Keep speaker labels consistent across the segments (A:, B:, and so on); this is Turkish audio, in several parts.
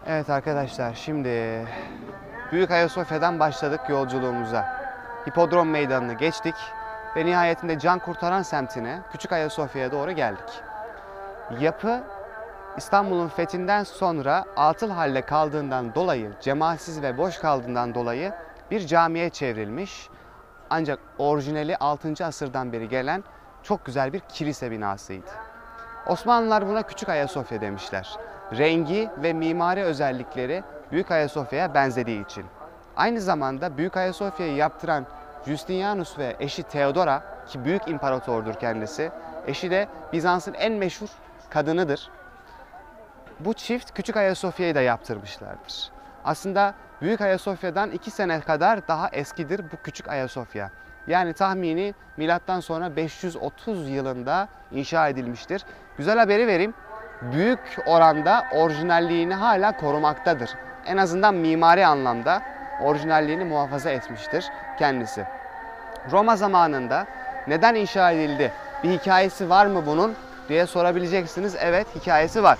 A: Evet arkadaşlar, şimdi Büyük Ayasofya'dan başladık yolculuğumuza. Hipodrom meydanını geçtik ve nihayetinde can kurtaran semtine, Küçük Ayasofya'ya doğru geldik. Yapı İstanbul'un fethinden sonra atıl halde kaldığından dolayı, cemaatsiz ve boş kaldığından dolayı bir camiye çevrilmiş. Ancak orijinali 6. asırdan beri gelen çok güzel bir kilise binasıydı. Osmanlılar buna Küçük Ayasofya demişler. Rengi ve mimari özellikleri Büyük Ayasofya'ya benzediği için. Aynı zamanda Büyük Ayasofya'yı yaptıran Justinianus ve eşi Theodora, ki büyük imparatordur kendisi, eşi de Bizans'ın en meşhur kadınıdır. Bu çift Küçük Ayasofya'yı da yaptırmışlardır. Aslında Büyük Ayasofya'dan 2 sene kadar daha eskidir bu Küçük Ayasofya. Yani tahmini milattan sonra 530 yılında inşa edilmiştir. Güzel haberi vereyim. Büyük oranda orijinalliğini hala korumaktadır. En azından mimari anlamda orijinalliğini muhafaza etmiştir kendisi. Roma zamanında neden inşa edildi? Bir hikayesi var mı bunun diye sorabileceksiniz. Evet, hikayesi var.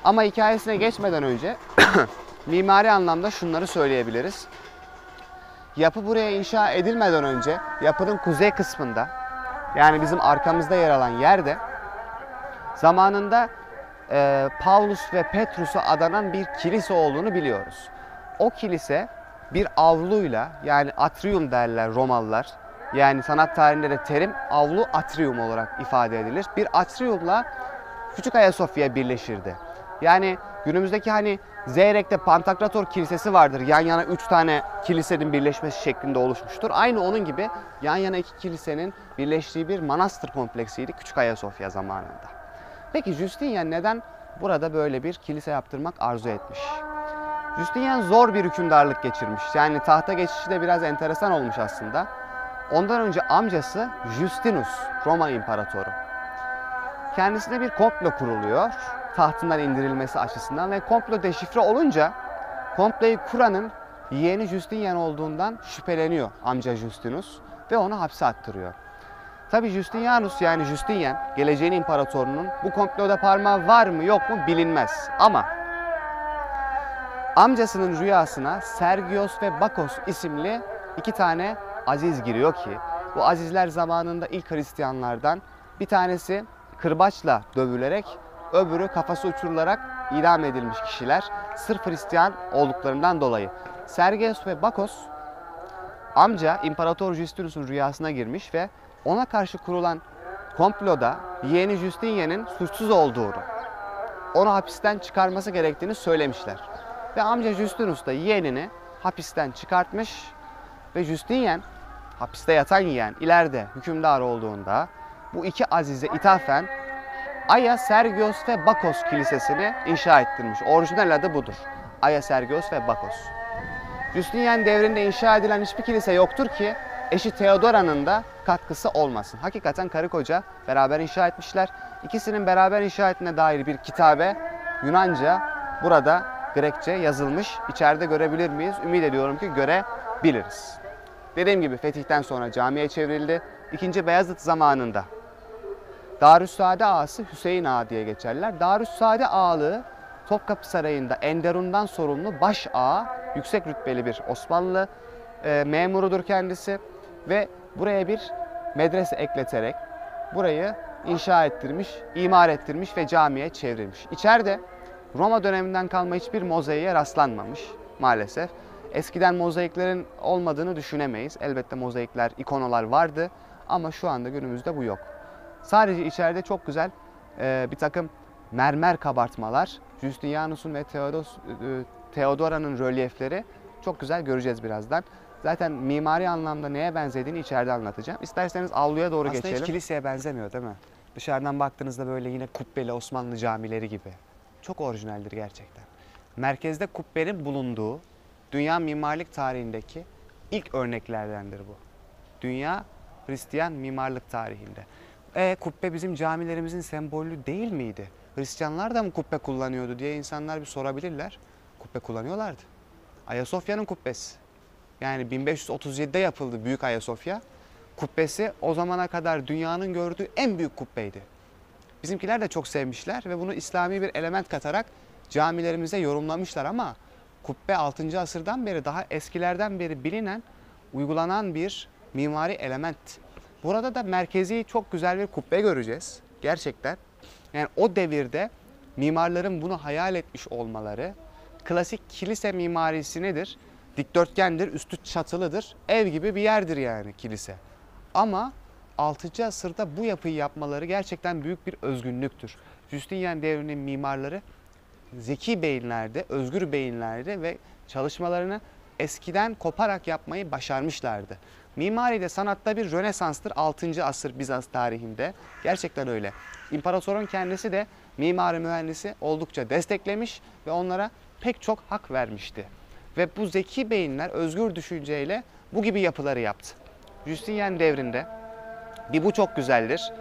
A: Ama hikayesine geçmeden önce mimari anlamda şunları söyleyebiliriz. Yapı buraya inşa edilmeden önce yapının kuzey kısmında, yani bizim arkamızda yer alan yerde zamanında Paulus ve Petrus'a adanan bir kilise olduğunu biliyoruz. O kilise bir avluyla, yani atrium derler Romalılar. Yani sanat tarihinde de terim avlu atrium olarak ifade edilir. Bir atriumla Küçük Ayasofya birleşirdi. Yani günümüzdeki hani Zeyrek'te Pantokrator Kilisesi vardır. Yan yana 3 tane kilisenin birleşmesi şeklinde oluşmuştur. Aynı onun gibi yan yana 2 kilisenin birleştiği bir manastır kompleksiydi Küçük Ayasofya zamanında. Peki Justinian neden burada böyle bir kilise yaptırmak arzu etmiş? Justinian zor bir hükümdarlık geçirmiş. Yani tahta geçişi de biraz enteresan olmuş aslında. Ondan önce amcası Justinus, Roma İmparatoru. Kendisine bir komplo kuruluyor tahtından indirilmesi açısından ve komplo deşifre olunca komployu kuranın yeğeni Justinian olduğundan şüpheleniyor amca Justinus ve onu hapse attırıyor. Tabi Justinianus, yani Justinian, geleceğin imparatorunun bu komploda parmağı var mı yok mu bilinmez. Ama amcasının rüyasına Sergios ve Bakos isimli 2 tane aziz giriyor ki bu azizler zamanında ilk Hristiyanlardan, bir tanesi kırbaçla dövülerek, öbürü kafası uçurularak idam edilmiş kişiler sırf Hristiyan olduklarından dolayı. Sergios ve Bakos amca İmparator Justinus'un rüyasına girmiş ve ona karşı kurulan komploda yeğeni Justinian'ın suçsuz olduğunu, onu hapisten çıkarması gerektiğini söylemişler. Ve amca Justinus da yeğenini hapisten çıkartmış ve Justinian, hapiste yatan yeğen, ileride hükümdar olduğunda bu 2 azize ithafen Aya Sergios ve Bakos Kilisesi'ni inşa ettirmiş. Orijinal adı budur. Aya Sergios ve Bakos. Justinian devrinde inşa edilen hiçbir kilise yoktur ki eşi Theodora'nın da katkısı olmasın. Hakikaten karı koca beraber inşa etmişler. İkisinin beraber inşa ettiğine dair bir kitabe Yunanca, burada Grekçe yazılmış. İçeride görebilir miyiz? Ümit ediyorum ki görebiliriz. Dediğim gibi fetihten sonra camiye çevrildi. 2. Beyazıt zamanında Darüssaade ağası Hüseyin Ağa diye geçerler. Darüssaade ağalığı Topkapı Sarayı'nda Enderun'dan sorumlu baş ağa, yüksek rütbeli bir Osmanlı memurudur kendisi ve buraya bir medrese ekleterek burayı inşa ettirmiş, imar ettirmiş ve camiye çevrilmiş. İçeride Roma döneminden kalma hiçbir mozaiğe rastlanmamış maalesef. Eskiden mozaiklerin olmadığını düşünemeyiz. Elbette mozaikler, ikonalar vardı ama şu anda günümüzde bu yok. Sadece içeride çok güzel bir takım mermer kabartmalar, Justinianus'un ve Theodora'nın rölyefleri çok güzel göreceğiz birazdan. Zaten mimari anlamda neye benzediğini içeride anlatacağım. İsterseniz avluya doğru geçelim. Aslında hiç kiliseye benzemiyor değil mi? Dışarıdan baktığınızda böyle yine kubbeli Osmanlı camileri gibi. Çok orijinaldir gerçekten. Merkezde kubbenin bulunduğu dünya mimarlık tarihindeki ilk örneklerdendir bu. Dünya Hristiyan mimarlık tarihinde. Kubbe bizim camilerimizin sembolü değil miydi? Hristiyanlar da mı kubbe kullanıyordu diye insanlar bir sorabilirler. Kubbe kullanıyorlardı. Ayasofya'nın kubbesi. Yani 1537'de yapıldı Büyük Ayasofya. Kubbesi o zamana kadar dünyanın gördüğü en büyük kubbeydi. Bizimkiler de çok sevmişler ve bunu İslami bir element katarak camilerimize yorumlamışlar ama kubbe 6. asırdan beri, daha eskilerden beri bilinen, uygulanan bir mimari element. Burada da merkezi çok güzel bir kubbe göreceğiz. Gerçekten. Yani o devirde mimarların bunu hayal etmiş olmaları, klasik kilise mimarisi nedir? Dikdörtgendir, üstü çatılıdır. Ev gibi bir yerdir yani kilise. Ama 6. asırda bu yapıyı yapmaları gerçekten büyük bir özgünlüktür. Justinian devrinin mimarları zeki beyinlerdi, özgür beyinlerdi ve çalışmalarını eskiden koparak yapmayı başarmışlardı. Mimari de sanatta bir Rönesans'tır 6. asır Bizans tarihinde. Gerçekten öyle. İmparatorun kendisi de mimari mühendisi oldukça desteklemiş ve onlara pek çok hak vermişti. Ve bu zeki beyinler özgür düşünceyle bu gibi yapıları yaptı. Justinian devrinde bir bu çok güzeldir,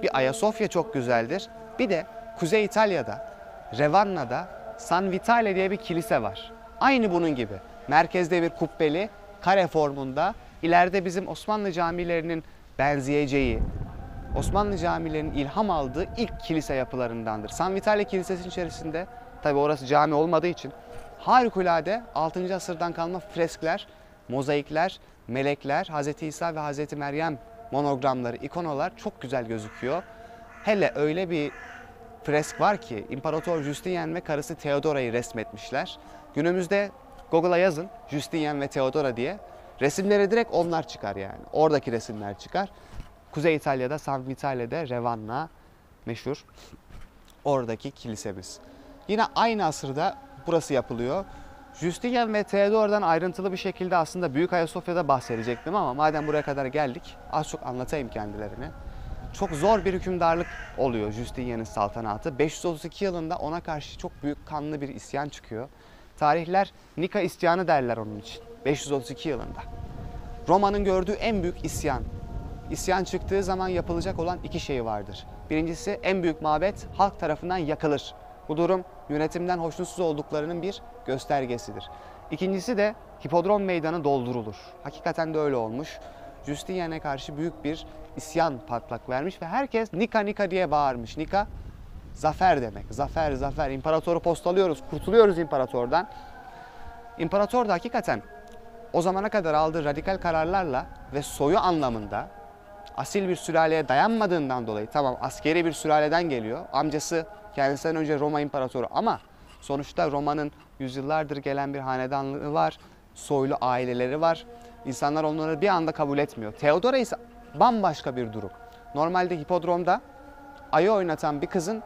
A: bir Ayasofya çok güzeldir, bir de Kuzey İtalya'da, Revanna'da San Vitale diye bir kilise var. Aynı bunun gibi. Merkezde bir kubbeli, kare formunda, ileride bizim Osmanlı camilerinin benzeyeceği, Osmanlı camilerinin ilham aldığı ilk kilise yapılarındandır. San Vitale Kilisesi'nin içerisinde, tabi orası cami olmadığı için, harikulade 6. asırdan kalma freskler, mozaikler, melekler, Hz. İsa ve Hz. Meryem monogramları, ikonalar çok güzel gözüküyor. Hele öyle bir fresk var ki İmparator Justinian ve karısı Theodora'yı resmetmişler. Günümüzde Google'a yazın Justinian ve Theodora diye. Resimleri direkt onlar çıkar yani. Oradaki resimler çıkar. Kuzey İtalya'da San Vitale'de Ravenna meşhur. Oradaki kilisemiz. Yine aynı asırda burası yapılıyor. Justinian ve Theodora'dan ayrıntılı bir şekilde aslında Büyük Ayasofya'da bahsedecektim ama madem buraya kadar geldik az çok anlatayım kendilerini. Çok zor bir hükümdarlık oluyor Justinian'ın saltanatı. 532 yılında ona karşı çok büyük kanlı bir isyan çıkıyor. Tarihler Nika isyanı derler onun için. 532 yılında. Roma'nın gördüğü en büyük isyan. İsyan çıktığı zaman yapılacak olan iki şey vardır. Birincisi, en büyük mabet halk tarafından yakılır. Bu durum yönetimden hoşnutsuz olduklarının bir göstergesidir. İkincisi de hipodrom meydanı doldurulur. Hakikaten de öyle olmuş. Justinian'e karşı büyük bir isyan patlak vermiş ve herkes Nika Nika diye bağırmış. Nika zafer demek. Zafer, zafer. İmparatoru postalıyoruz, kurtuluyoruz imparatordan. İmparator da hakikaten o zamana kadar aldığı radikal kararlarla ve soyu anlamında asil bir sülaleye dayanmadığından dolayı, tamam askeri bir sülaleden geliyor. Amcası kendisinden önce Roma imparatoru ama sonuçta Roma'nın yüzyıllardır gelen bir hanedanlığı var. Soylu aileleri var. İnsanlar onları bir anda kabul etmiyor. Theodora ise bambaşka bir durum. Normalde hipodromda ayı oynatan bir kızın,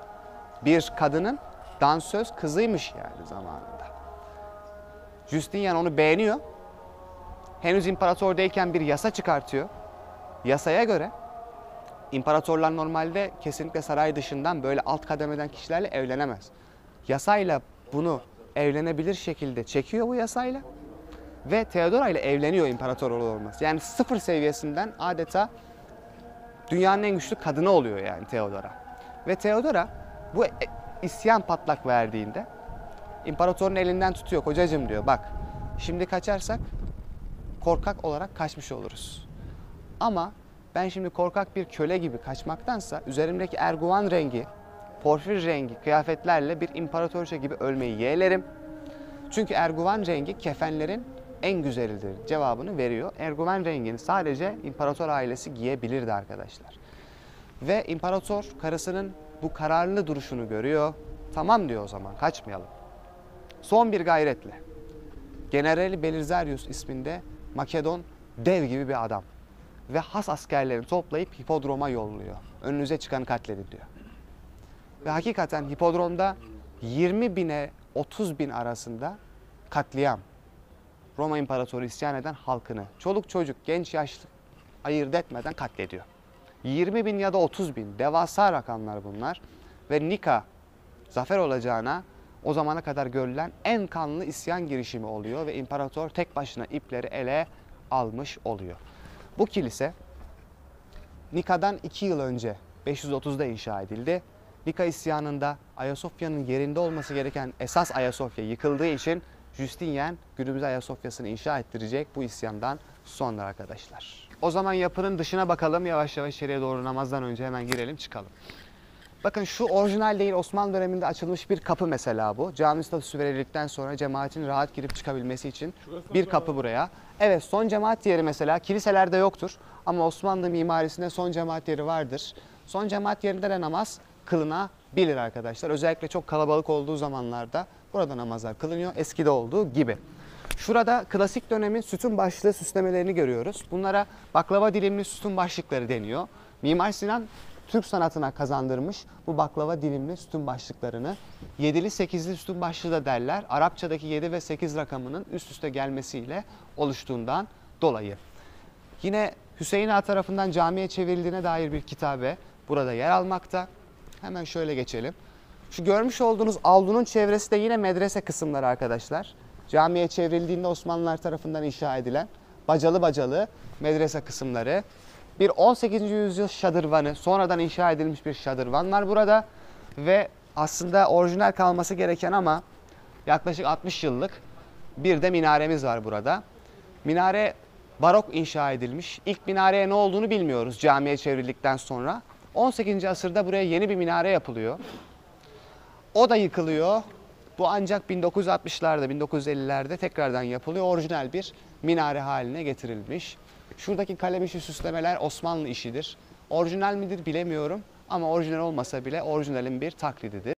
A: bir kadının dansöz kızıymış yani zamanında. Justinian onu beğeniyor. Henüz imparator değilken bir yasa çıkartıyor. Yasaya göre imparatorlar normalde kesinlikle saray dışından böyle alt kademeden kişilerle evlenemez. Yasayla bunu evlenebilir şekilde çekiyor bu yasayla ve Theodora ile evleniyor imparator olması. Yani sıfır seviyesinden adeta dünyanın en güçlü kadını oluyor yani Theodora. Ve Theodora bu isyan patlak verdiğinde imparatorun elinden tutuyor. Kocacığım diyor, bak şimdi kaçarsak korkak olarak kaçmış oluruz. Ama ben şimdi korkak bir köle gibi kaçmaktansa üzerimdeki erguvan rengi, porfir rengi kıyafetlerle bir imparatorça gibi ölmeyi yeğlerim. Çünkü erguvan rengi kefenlerin en güzelidir cevabını veriyor. Erguvan rengini sadece imparator ailesi giyebilirdi arkadaşlar. Ve imparator karısının bu kararlı duruşunu görüyor. Tamam diyor, o zaman kaçmayalım. Son bir gayretle Generali Belisarius isminde Makedon dev gibi bir adam ve has askerlerini toplayıp hipodroma yolluyor. Önünüze çıkanı katledin diyor. Ve hakikaten hipodromda 20 bine 30 bin arasında katliam. Roma İmparatoru isyan eden halkını, çoluk çocuk, genç yaşlı ayırt etmeden katlediyor. 20 bin ya da 30 bin, devasa rakamlar bunlar. Ve Nika zafer olacağına o zamana kadar görülen en kanlı isyan girişimi oluyor ve imparator tek başına ipleri ele almış oluyor. Bu kilise Nika'dan 2 yıl önce 530'da inşa edildi. Nika isyanında Ayasofya'nın yerinde olması gereken esas Ayasofya yıkıldığı için Justinian günümüz Ayasofya'sını inşa ettirecek bu isyandan sonra arkadaşlar. O zaman yapının dışına bakalım, yavaş yavaş içeriye doğru, namazdan önce hemen girelim çıkalım. Bakın şu orijinal değil, Osmanlı döneminde açılmış bir kapı mesela bu. Cami statüsü verildikten sonra cemaatin rahat girip çıkabilmesi için bir kapı buraya. Evet, son cemaat yeri mesela kiliselerde yoktur ama Osmanlı mimarisinde son cemaat yeri vardır. Son cemaat yerinde de namaz kılınabilir arkadaşlar. Özellikle çok kalabalık olduğu zamanlarda burada namazlar kılınıyor, eskide olduğu gibi. Şurada klasik dönemin sütun başlığı süslemelerini görüyoruz. Bunlara baklava dilimli sütun başlıkları deniyor. Mimar Sinan Türk sanatına kazandırmış bu baklava dilimli sütun başlıklarını. 7'li 8'li sütun başlığı da derler. Arapçadaki 7 ve 8 rakamının üst üste gelmesiyle oluştuğundan dolayı. Yine Hüseyin Ağa tarafından camiye çevrildiğine dair bir kitabe burada yer almakta. Hemen şöyle geçelim. Şu görmüş olduğunuz avlunun çevresi de yine medrese kısımları arkadaşlar. Camiye çevrildiğinde Osmanlılar tarafından inşa edilen bacalı bacalı medrese kısımları. Bir 18. yüzyıl şadırvanı, sonradan inşa edilmiş bir şadırvan var burada. Ve aslında orijinal kalması gereken ama yaklaşık 60 yıllık bir de minaremiz var burada. Minare barok inşa edilmiş. İlk minareye ne olduğunu bilmiyoruz camiye çevrildikten sonra. 18. asırda buraya yeni bir minare yapılıyor. O da yıkılıyor. Bu ancak 1960'larda, 1950'lerde tekrardan yapılıyor. Orijinal bir minare haline getirilmiş. Şuradaki kalem işi süslemeler Osmanlı işidir. Orijinal midir bilemiyorum ama orijinal olmasa bile orijinalin bir taklididir.